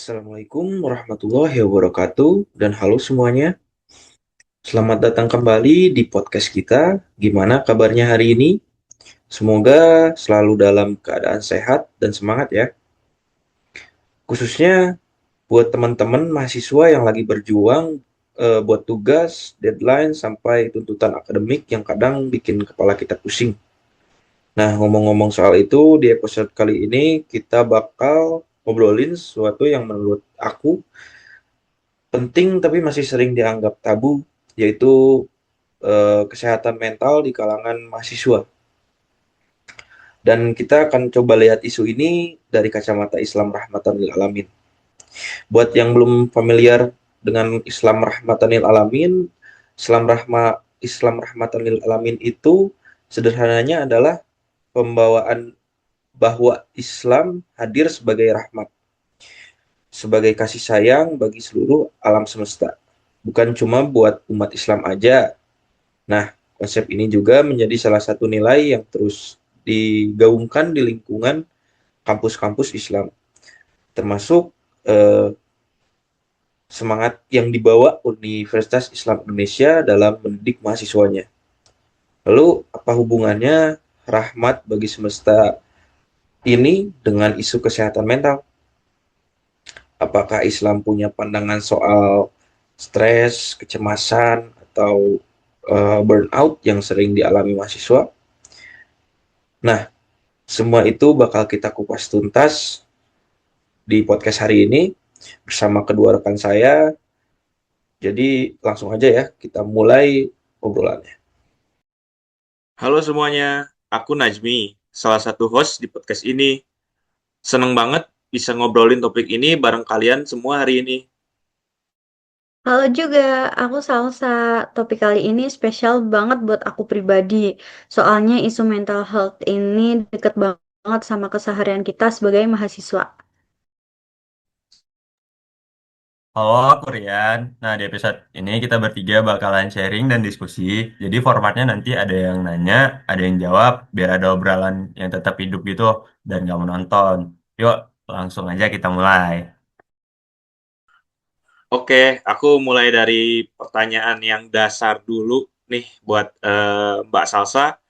Assalamualaikum warahmatullahi wabarakatuh dan halo semuanya. Selamat datang kembali di podcast kita. Gimana kabarnya hari ini? Semoga selalu dalam keadaan sehat dan semangat ya. Khususnya buat teman-teman mahasiswa yang lagi berjuang buat tugas, deadline, sampai tuntutan akademik yang kadang bikin kepala kita pusing. Nah, ngomong-ngomong soal itu, di episode kali ini kita bakal ngobrolin sesuatu yang menurut aku penting tapi masih sering dianggap tabu, yaitu kesehatan mental di kalangan mahasiswa. Dan kita akan coba lihat isu ini dari kacamata Islam rahmatan lil alamin. Buat yang belum familiar dengan Islam rahmatan lil alamin, Islam rahmatan lil alamin itu sederhananya adalah pembawaan bahwa Islam hadir sebagai rahmat, sebagai kasih sayang bagi seluruh alam semesta. Bukan cuma buat umat Islam aja. Nah, konsep ini juga menjadi salah satu nilai yang terus digaungkan di lingkungan kampus-kampus Islam, termasuk eh, semangat yang dibawa Universitas Islam Indonesia dalam mendidik mahasiswanya. Lalu, apa hubungannya rahmat bagi semesta ini dengan isu kesehatan mental? Apakah Islam punya pandangan soal stres, kecemasan, atau burnout yang sering dialami mahasiswa? Nah, semua itu bakal kita kupas tuntas di podcast hari ini bersama kedua rekan saya. Jadi langsung aja ya, kita mulai obrolannya. Halo semuanya, aku Najmi, salah satu host di podcast ini. Seneng banget bisa ngobrolin topik ini bareng kalian semua hari ini. Halo juga, aku Salsa. Topik kali ini spesial banget buat aku pribadi. Soalnya isu mental health ini deket banget sama keseharian kita sebagai mahasiswa. Halo, aku Rian. Nah, di episode ini kita bertiga bakalan sharing dan diskusi. Jadi formatnya nanti ada yang nanya, ada yang jawab, biar ada obrolan yang tetap hidup gitu dan gak menonton. Yuk, langsung aja kita mulai. Oke, aku mulai dari pertanyaan yang dasar dulu nih buat Mbak Salsa.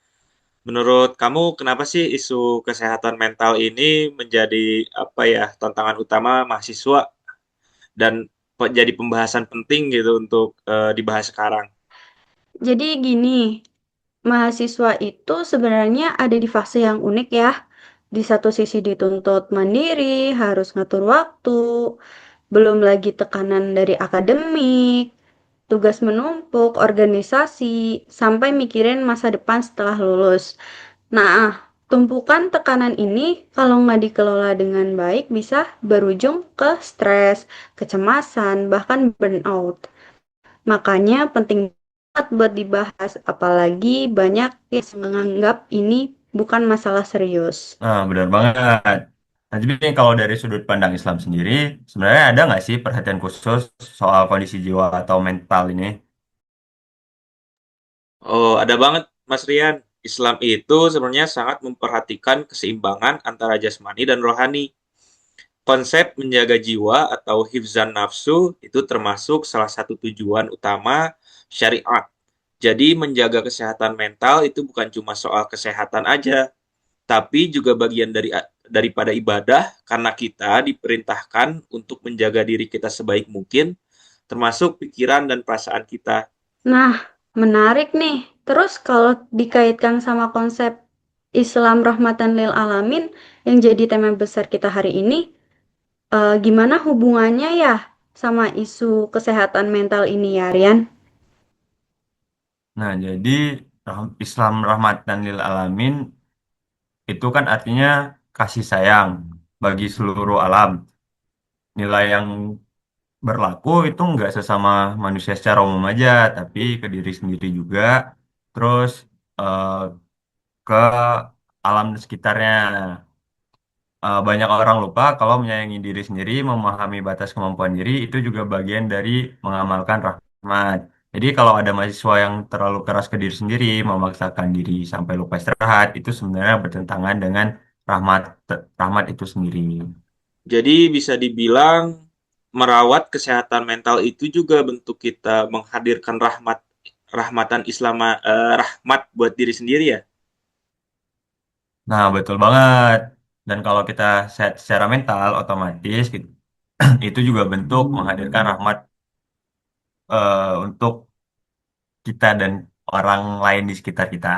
Menurut kamu kenapa sih isu kesehatan mental ini menjadi apa ya tantangan utama mahasiswa dan jadi pembahasan penting gitu untuk dibahas sekarang? Jadi gini, mahasiswa itu sebenarnya ada di fase yang unik ya. Di satu sisi dituntut mandiri, harus ngatur waktu, belum lagi tekanan dari akademik, tugas menumpuk, organisasi, sampai mikirin masa depan setelah lulus. Nah, tumpukan tekanan ini kalau nggak dikelola dengan baik bisa berujung ke stres, kecemasan, bahkan burnout. Makanya penting banget buat dibahas, apalagi banyak yang menganggap ini bukan masalah serius. Nah, benar banget. Nah, jadi kalau dari sudut pandang Islam sendiri, sebenarnya ada nggak sih perhatian khusus soal kondisi jiwa atau mental ini? Oh, ada banget Mas Rian. Islam itu sebenarnya sangat memperhatikan keseimbangan antara jasmani dan rohani. Konsep menjaga jiwa atau hifzan nafsu itu termasuk salah satu tujuan utama syariat. Jadi menjaga kesehatan mental itu bukan cuma soal kesehatan aja, tapi juga bagian daripada ibadah karena kita diperintahkan untuk menjaga diri kita sebaik mungkin, termasuk pikiran dan perasaan kita. Nah, menarik nih. Terus kalau dikaitkan sama konsep Islam rahmatan lil alamin yang jadi tema besar kita hari ini, gimana hubungannya ya sama isu kesehatan mental ini ya, Rian? Nah, jadi Islam rahmatan lil alamin itu kan artinya kasih sayang bagi seluruh alam. Nilai yang berlaku itu nggak sesama manusia secara umum aja, tapi ke diri sendiri juga, terus eh, ke alam sekitarnya. Banyak orang lupa kalau menyayangi diri sendiri, memahami batas kemampuan diri, itu juga bagian dari mengamalkan rahmat. Jadi kalau ada mahasiswa yang terlalu keras ke diri sendiri, memaksakan diri sampai lupa istirahat, itu sebenarnya bertentangan dengan rahmat rahmat itu sendiri. Jadi bisa dibilang merawat kesehatan mental itu juga bentuk kita menghadirkan rahmatan Islam, rahmat buat diri sendiri ya. Nah, betul banget. Dan kalau kita sehat secara mental, otomatis gitu, itu juga bentuk menghadirkan rahmat untuk kita dan orang lain di sekitar kita.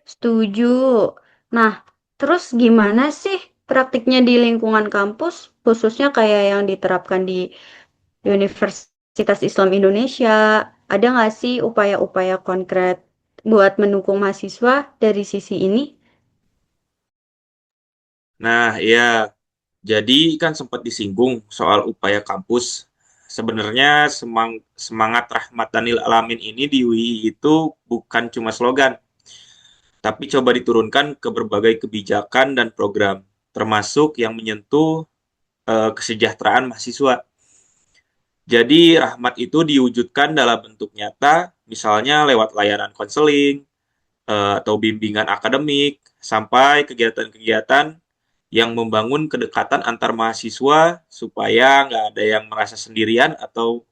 Setuju. Nah, terus gimana sih praktiknya di lingkungan kampus, khususnya kayak yang diterapkan di Universitas Islam Indonesia? Ada nggak sih upaya-upaya konkret buat mendukung mahasiswa dari sisi ini? Nah, ya, jadi kan sempat disinggung soal upaya kampus. Sebenarnya semangat Rahmatanil Alamin ini di UI itu bukan cuma slogan, tapi coba diturunkan ke berbagai kebijakan dan program, termasuk yang menyentuh kesejahteraan mahasiswa. Jadi rahmat itu diwujudkan dalam bentuk nyata, misalnya lewat layanan konseling atau bimbingan akademik, sampai kegiatan-kegiatan yang membangun kedekatan antar mahasiswa supaya nggak ada yang merasa sendirian atau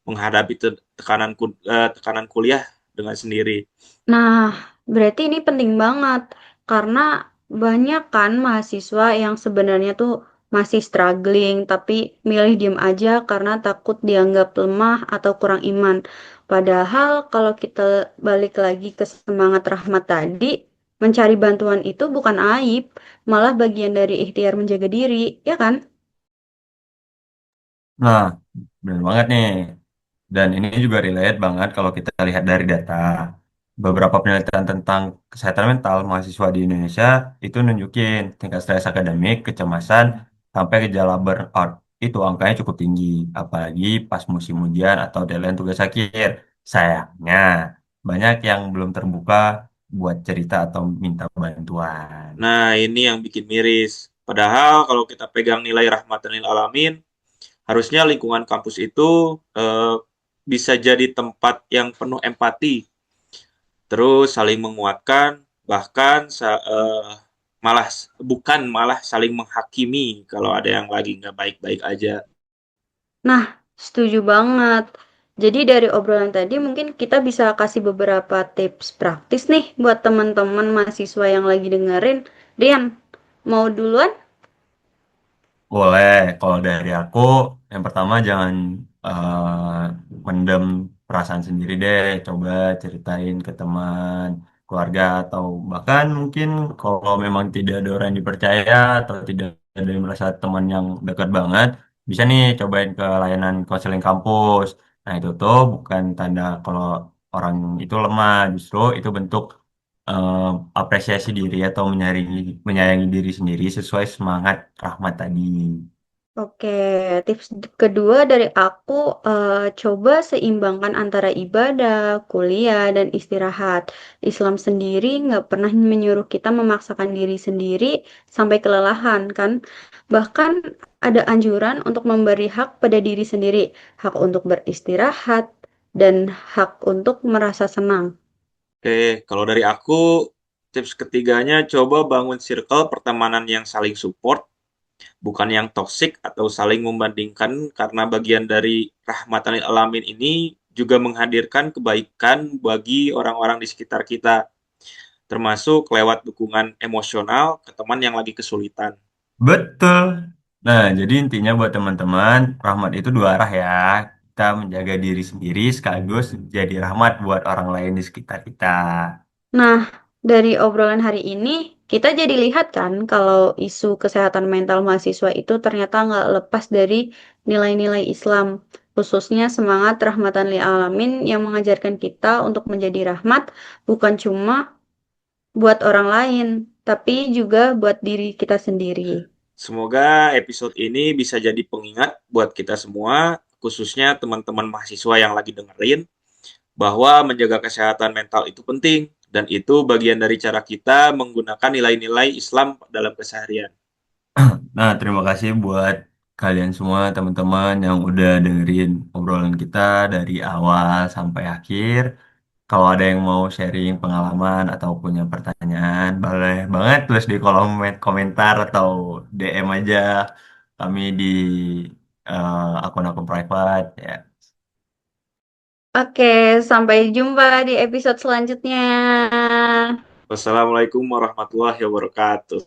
menghadapi tekanan kuliah dengan sendiri. Nah, berarti ini penting banget karena banyak kan mahasiswa yang sebenarnya tuh masih struggling tapi milih diem aja karena takut dianggap lemah atau kurang iman. Padahal kalau kita balik lagi ke semangat rahmat tadi, mencari bantuan itu bukan aib, malah bagian dari ikhtiar menjaga diri, ya kan? Nah, benar banget nih. Dan ini juga relate banget kalau kita lihat dari data. Beberapa penelitian tentang kesehatan mental mahasiswa di Indonesia itu nunjukin tingkat stres akademik, kecemasan, sampai gejala burnout. Itu angkanya cukup tinggi, apalagi pas musim ujian atau deadline tugas akhir. Sayangnya, banyak yang belum terbuka buat cerita atau minta bantuan. Nah, ini yang bikin miris. Padahal kalau kita pegang nilai rahmatan lil alamin, harusnya lingkungan kampus itu bisa jadi tempat yang penuh empati, terus saling menguatkan, bahkan malah bukan malah saling menghakimi kalau ada yang lagi nggak baik-baik aja. Nah, setuju banget. Jadi dari obrolan tadi mungkin kita bisa kasih beberapa tips praktis nih buat teman-teman mahasiswa yang lagi dengerin. Rian, mau duluan? Boleh, kalau dari aku, yang pertama jangan mendem perasaan sendiri deh. Coba ceritain ke teman, keluarga, atau bahkan mungkin kalau memang tidak ada orang yang dipercaya atau tidak ada yang merasa teman yang dekat banget, bisa nih cobain ke layanan konseling kampus. Nah itu tuh bukan tanda kalau orang itu lemah, justru itu bentuk eh, apresiasi diri atau menyayangi diri sendiri sesuai semangat Rahmat tadi. Oke, tips kedua dari aku, coba seimbangkan antara ibadah, kuliah, dan istirahat. Islam sendiri nggak pernah menyuruh kita memaksakan diri sendiri sampai kelelahan, kan? Bahkan ada anjuran untuk memberi hak pada diri sendiri, hak untuk beristirahat, dan hak untuk merasa senang. Oke, kalau dari aku, tips ketiganya coba bangun circle pertemanan yang saling support, bukan yang toksik atau saling membandingkan, karena bagian dari rahmatan lil alamin ini juga menghadirkan kebaikan bagi orang-orang di sekitar kita, termasuk lewat dukungan emosional ke teman yang lagi kesulitan. Betul. Nah, jadi intinya buat teman-teman, rahmat itu dua arah ya. Kita menjaga diri sendiri sekaligus jadi rahmat buat orang lain di sekitar kita. Nah, dari obrolan hari ini, kita jadi lihat kan kalau isu kesehatan mental mahasiswa itu ternyata nggak lepas dari nilai-nilai Islam, khususnya semangat rahmatan lil alamin yang mengajarkan kita untuk menjadi rahmat bukan cuma buat orang lain, tapi juga buat diri kita sendiri. Semoga episode ini bisa jadi pengingat buat kita semua, khususnya teman-teman mahasiswa yang lagi dengerin, bahwa menjaga kesehatan mental itu penting, dan itu bagian dari cara kita menggunakan nilai-nilai Islam dalam keseharian. Nah, terima kasih buat kalian semua teman-teman yang udah dengerin obrolan kita dari awal sampai akhir. Kalau ada yang mau sharing pengalaman atau punya pertanyaan, boleh banget tulis di kolom komentar atau DM aja kami di akun-akun private ya. Oke, sampai jumpa di episode selanjutnya. Wassalamualaikum warahmatullahi wabarakatuh.